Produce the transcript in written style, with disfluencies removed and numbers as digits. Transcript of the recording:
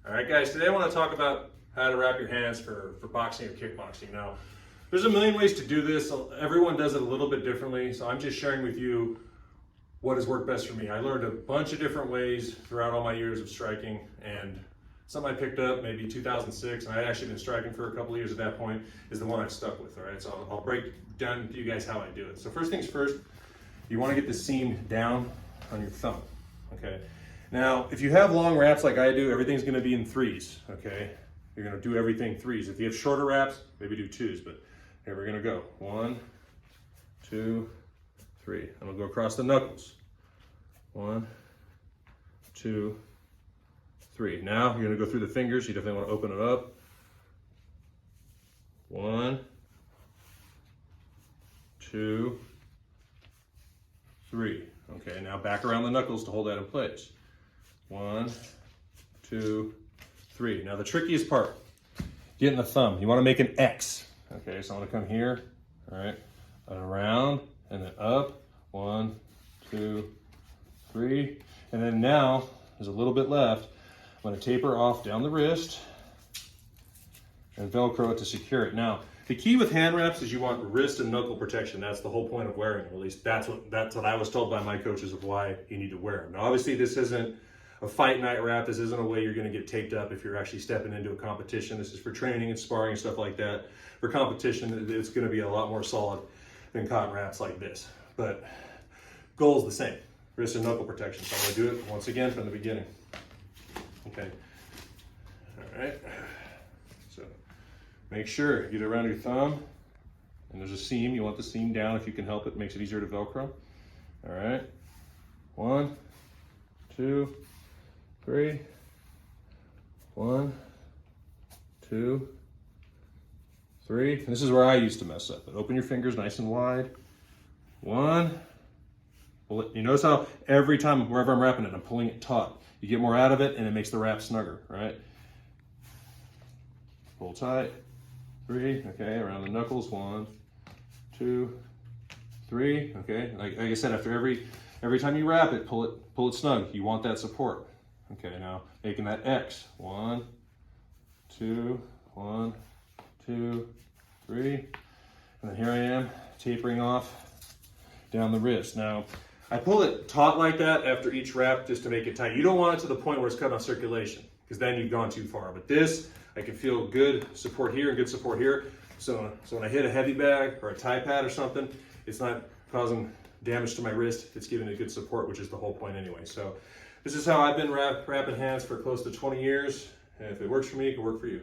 All right, guys, today I want to talk about how to wrap your hands for boxing or kickboxing. Now, there's a million ways to do this. Everyone does it a little bit differently, so I'm just sharing with you what has worked best for me. I learned a bunch of different ways throughout all my years of striking, and something I picked up maybe 2006, and I had actually been striking for a couple of years at that point, is the one I've stuck with, all right? So I'll break down to you guys how I do it. So first things first, you want to get the seam down on your thumb, okay? Now, if you have long wraps like I do, everything's gonna be in threes, okay? You're gonna do everything threes. If you have shorter wraps, maybe do twos, but here we're gonna go. 1, 2, 3. I'm gonna go across the knuckles. 1, 2, 3. Now, you're gonna go through the fingers. You definitely wanna open it up. 1, 2, 3. Okay, now back around the knuckles to hold that in place. 1, 2, 3. Now the trickiest part, getting the thumb. You want to make an X. Okay, so I'm going to come here, all right, and around, and then up. 1, 2, 3. And then now, there's a little bit left. I'm going to taper off down the wrist and Velcro it to secure it. Now, the key with hand wraps is you want wrist and knuckle protection. That's the whole point of wearing them. At least that's what I was told by my coaches of why you need to wear them. Now, obviously, this isn't a fight night wrap. This isn't a way you're going to get taped up if you're actually stepping into a competition. This is for training and sparring and stuff like that. For competition, it's going to be a lot more solid than cotton wraps like this. But goal is the same: wrist and knuckle protection. So I'm going to do it once again from the beginning. Okay. All right. So make sure you get it around your thumb, and there's a seam. You want the seam down if you can help it. Makes it easier to Velcro. All right. 1, 2, 3. 1, 2, 3. And this is where I used to mess up. But open your fingers nice and wide. 1. Pull it. You notice how every time, wherever I'm wrapping it, I'm pulling it taut. You get more out of it, and it makes the wrap snugger, right? Pull tight. 3. Okay, around the knuckles. 1, 2, 3. Okay, like I said, after every time you wrap it, pull it snug. You want that support. Okay, now making that X. 1, 2, 1, 2, 3. And then here I am tapering off down the wrist. Now, I pull it taut like that after each wrap just to make it tight. You don't want it to the point where it's cutting off circulation, because then you've gone too far. But this, I can feel good support here and good support here. So when I hit a heavy bag or a tie pad or something, it's not causing damage to my wrist. It's giving it good support, which is the whole point anyway. So this is how I've been wrapping hands for close to 20 years. And if it works for me, it can work for you.